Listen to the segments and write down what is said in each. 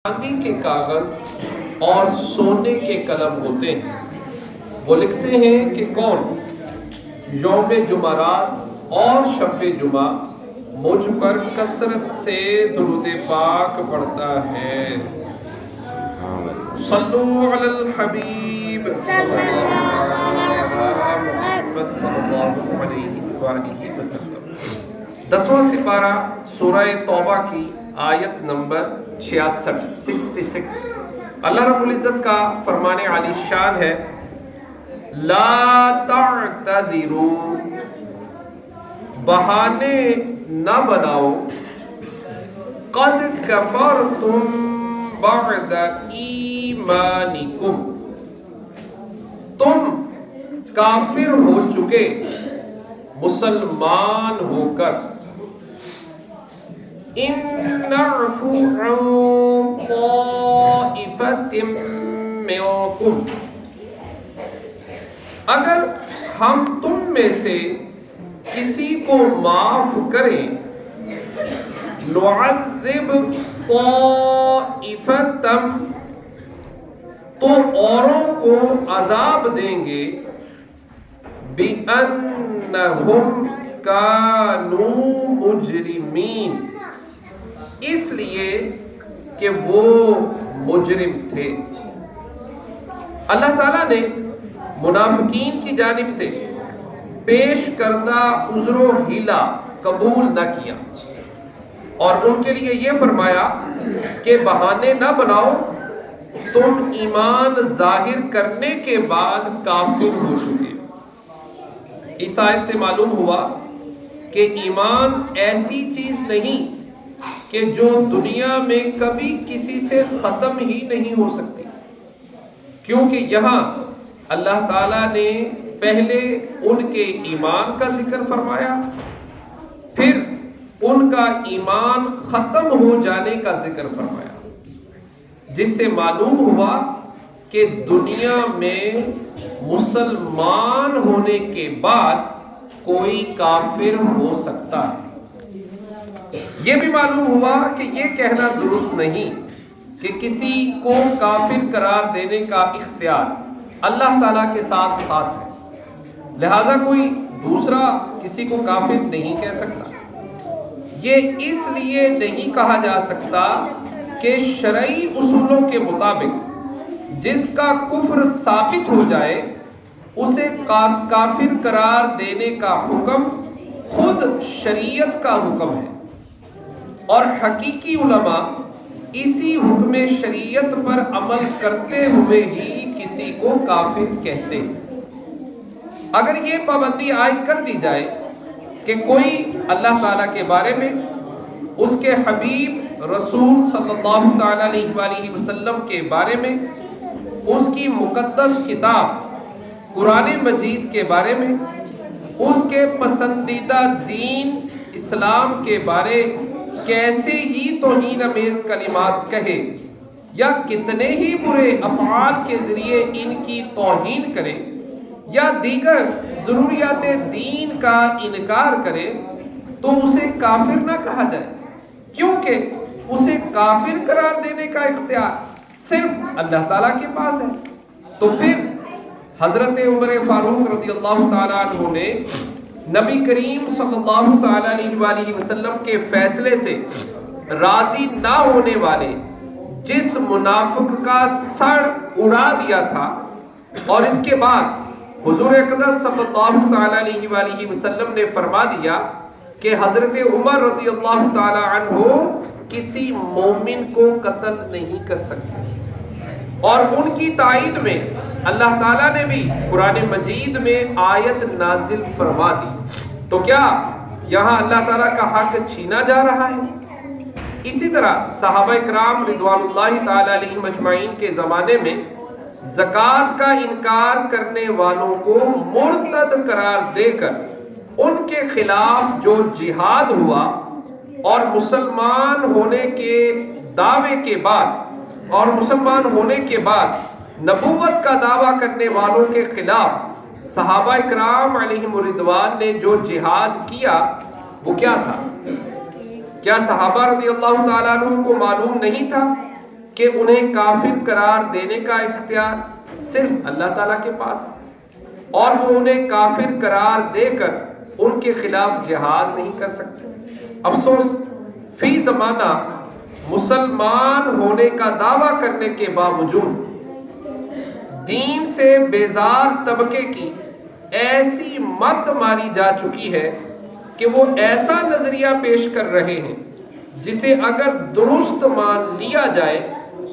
چاندی کے کاغذ اور سونے کے قلم ہوتے ہیں، وہ لکھتے ہیں کہ کون یوم جمعرات اور شب جمعہ مجھ پر کثرت سے درود پاک پڑھتا ہے۔ صلو علی الحبیب صلی اللہ علیہ وآلہ وسلم۔ 10واں سپارہ سورہ توبہ کی آیت نمبر 66 اللہ رب العزت کا فرمان عالی شان ہے، لا تعتذروا، بہانے نہ بناؤ، قد کفرتم بعد ایمانکم، تم کافر ہو چکے مسلمان ہو کر۔ ان نعفو عن طائفۃ منکم، اگر ہم تم میں سے کسی کو معاف کریں، نعذب طائفۃ، تو اوروں کو عذاب دیں گے، بِأَنَّهُمْ كَانُوا مُجْرِمِينَ، اس لیے کہ وہ مجرم تھے۔ اللہ تعالیٰ نے منافقین کی جانب سے پیش کردہ عذر و حیلہ قبول نہ کیا اور ان کے لیے یہ فرمایا کہ بہانے نہ بناؤ، تم ایمان ظاہر کرنے کے بعد کافر ہو چکے۔ اس آیت سے معلوم ہوا کہ ایمان ایسی چیز نہیں کہ جو دنیا میں کبھی کسی سے ختم ہی نہیں ہو سکتی، کیونکہ یہاں اللہ تعالیٰ نے پہلے ان کے ایمان کا ذکر فرمایا، پھر ان کا ایمان ختم ہو جانے کا ذکر فرمایا، جس سے معلوم ہوا کہ دنیا میں مسلمان ہونے کے بعد کوئی کافر ہو سکتا ہے۔ یہ بھی معلوم ہوا کہ یہ کہنا درست نہیں کہ کسی کو کافر قرار دینے کا اختیار اللہ تعالیٰ کے ساتھ خاص ہے، لہٰذا کوئی دوسرا کسی کو کافر نہیں کہہ سکتا۔ یہ اس لیے نہیں کہا جا سکتا کہ شرعی اصولوں کے مطابق جس کا کفر ثابت ہو جائے اسے کافر قرار دینے کا حکم خود شریعت کا حکم ہے، اور حقیقی علماء اسی حکم شریعت پر عمل کرتے ہوئے ہی کسی کو کافر کہتے ہیں۔ اگر یہ پابندی عائد کر دی جائے کہ کوئی اللہ تعالیٰ کے بارے میں، اس کے حبیب رسول صلی اللہ تعالیٰ علیہ وآلہ وسلم کے بارے میں، اس کی مقدس کتاب قرآن مجید کے بارے میں، اس کے پسندیدہ دین اسلام کے بارے کیسے ہی توہین آمیز کلمات کہے یا کتنے ہی برے افعال کے ذریعے ان کی توہین کرے یا دیگر ضروریات دین کا انکار کرے، تو اسے کافر نہ کہا جائے، کیونکہ اسے کافر قرار دینے کا اختیار صرف اللہ تعالیٰ کے پاس ہے۔ تو پھر حضرت عمر فاروق رضی اللہ تعالیٰ عنہ نے نبی کریم صلی اللہ تعالیٰ علیہ وآلہ وسلم کے فیصلے سے راضی نہ ہونے والے جس منافق کا سر اڑا دیا تھا، اور اس کے بعد حضور اقدس صلی اللہ تعالیٰ علیہ وآلہ وسلم نے فرما دیا کہ حضرت عمر رضی اللہ تعالیٰ عنہ کسی مومن کو قتل نہیں کر سکتے، اور ان کی تائید میں اللہ تعالیٰ نے بھی قرآن مجید میں آیت نازل فرما دی۔ تو کیا یہاں اللہ تعالیٰ کا حق چھینا جا رہا ہے؟ اسی طرح صحابہ کرام رضوان اللہ تعالیٰ علیہم اجمعین کے زمانے میں زکوٰۃ کا انکار کرنے والوں کو مرتد قرار دے کر ان کے خلاف جو جہاد ہوا، اور مسلمان ہونے کے دعوے کے بعد اور مسلمان ہونے کے بعد نبوت کا دعویٰ کرنے والوں کے خلاف صحابہ کرام علیہم رضوان نے جو جہاد کیا وہ کیا تھا؟ کیا صحابہ رضی اللہ تعالیٰ عنہ کو معلوم نہیں تھا کہ انہیں کافر قرار دینے کا اختیار صرف اللہ تعالیٰ کے پاس ہے، اور وہ انہیں کافر قرار دے کر ان کے خلاف جہاد نہیں کر سکتے۔ افسوس، فی زمانہ مسلمان ہونے کا دعویٰ کرنے کے باوجود دین سے بیزار طبقے کی ایسی مت ماری جا چکی ہے کہ وہ ایسا نظریہ پیش کر رہے ہیں جسے اگر درست مان لیا جائے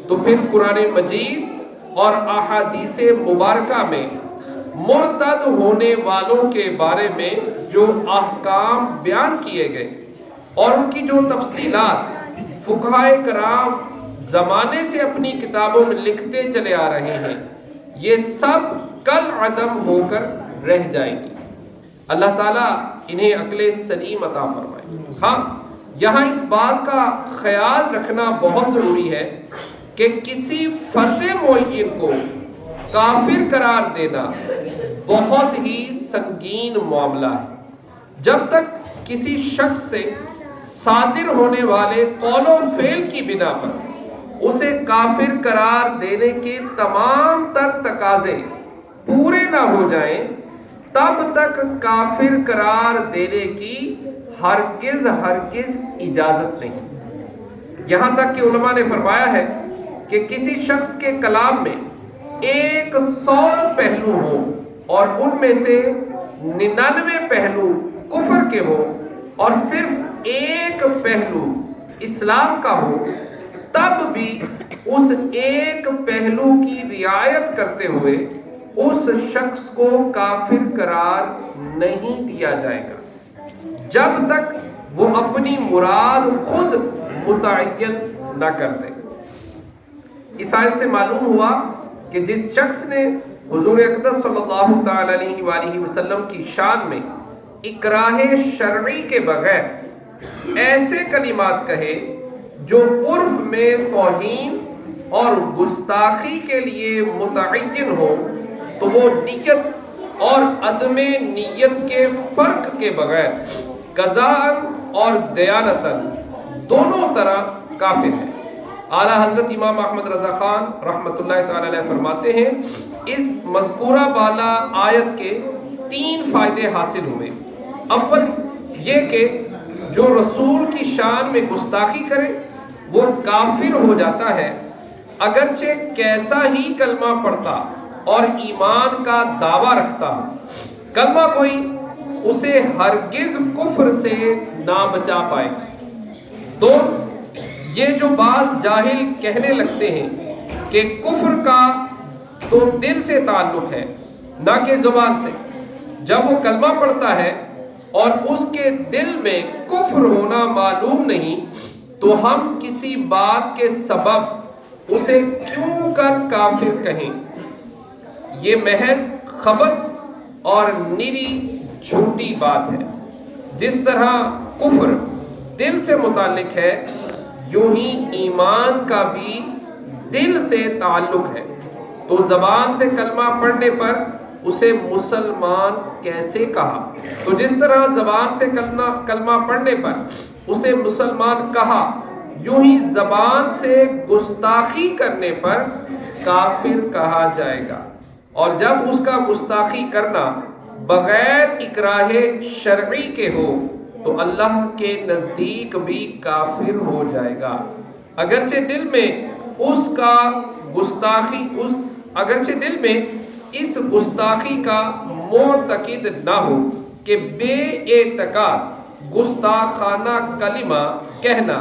تو پھر قرآن مجید اور احادیث مبارکہ میں مرتد ہونے والوں کے بارے میں جو احکام بیان کیے گئے اور ان کی جو تفصیلات فقہائے کرام زمانے سے اپنی کتابوں میں لکھتے چلے آ رہے ہیں، یہ سب کل عدم ہو کر رہ جائیں گی۔ اللہ تعالیٰ انہیں عقل سلیم عطا فرمائے۔ ہاں، یہاں اس بات کا خیال رکھنا بہت ضروری ہے کہ کسی فرد معین کو کافر قرار دینا بہت ہی سنگین معاملہ ہے۔ جب تک کسی شخص سے صادر ہونے والے قول و فعل کی بنا پر اسے کافر قرار دینے کے تمام تر تقاضے پورے نہ ہو جائیں، تب تک کافر قرار دینے کی ہرگز اجازت نہیں۔ یہاں تک کہ علماء نے فرمایا ہے کہ کسی شخص کے کلام میں 100 پہلو ہوں اور ان میں سے 99 پہلو کفر کے ہوں اور صرف ایک پہلو اسلام کا ہو، تب بھی اس ایک پہلو کی رعایت کرتے ہوئے اس شخص کو کافر قرار نہیں دیا جائے گا جب تک وہ اپنی مراد خود متعین نہ کر دے۔ اس آیت سے معلوم ہوا کہ جس شخص نے حضور اقدس صلی اللہ تعالی علیہ وآلہ وسلم کی شان میں اکراہ شرعی کے بغیر ایسے کلمات کہے جو عرف میں توہین اور گستاخی کے لیے متعین ہو، تو وہ نیت اور عدم نیت کے فرق کے بغیر قضاءً اور دیانتاً دونوں طرح کافر ہے۔ اعلیٰ حضرت امام احمد رضا خان رحمۃ اللہ تعالی علیہ فرماتے ہیں، اس مذکورہ بالا آیت کے 3 فائدے حاصل ہوئے۔ اول یہ کہ جو رسول کی شان میں گستاخی کرے وہ کافر ہو جاتا ہے، اگرچہ کیسا ہی کلمہ پڑھتا اور ایمان کا دعویٰ رکھتا ہو۔ کلمہ کوئی اسے ہرگز کفر سے نہ بچا پائے۔ 2، یہ جو بعض جاہل کہنے لگتے ہیں کہ کفر کا تو دل سے تعلق ہے نہ کہ زبان سے، جب وہ کلمہ پڑھتا ہے اور اس کے دل میں کفر ہونا معلوم نہیں تو ہم کسی بات کے سبب اسے کیوں کر کافر کہیں؟ یہ محض خبث اور نری جھوٹی بات ہے۔ جس طرح کفر دل سے متعلق ہے، یوں ہی ایمان کا بھی دل سے تعلق ہے۔ تو زبان سے کلمہ پڑھنے پر اسے مسلمان کیسے کہا؟ تو جس طرح زبان سے کلمہ پڑھنے پر اسے مسلمان کہا، یوں ہی زبان سے گستاخی کرنے پر کافر کہا جائے گا، اور جب اس کا گستاخی کرنا بغیر اکراہ شرعی کے ہو تو اللہ کے نزدیک بھی کافر ہو جائے گا، اگرچہ دل میں اس گستاخی کا معتقد نہ ہو کہ بے اعتقاد گستاخانہ کلمہ کہنا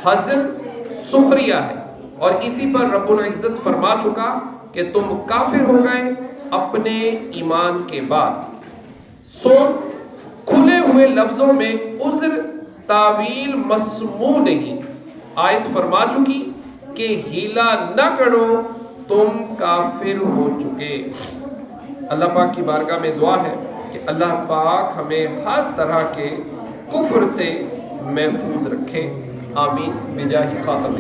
ہزل سخریہ ہے، اور اسی پر رب العزت فرما چکا کہ تم کافر ہو گئے اپنے ایمان کے بعد۔ سو کھلے ہوئے لفظوں میں عذر تعویل مسموع نہیں، آیت فرما چکی کہ ہیلا نہ کرو تم کافر ہو چکے۔ اللہ پاک کی بارگاہ میں دعا ہے کہ اللہ پاک ہمیں ہر طرح کے کفر سے محفوظ رکھے، آمین بجاہ خاتم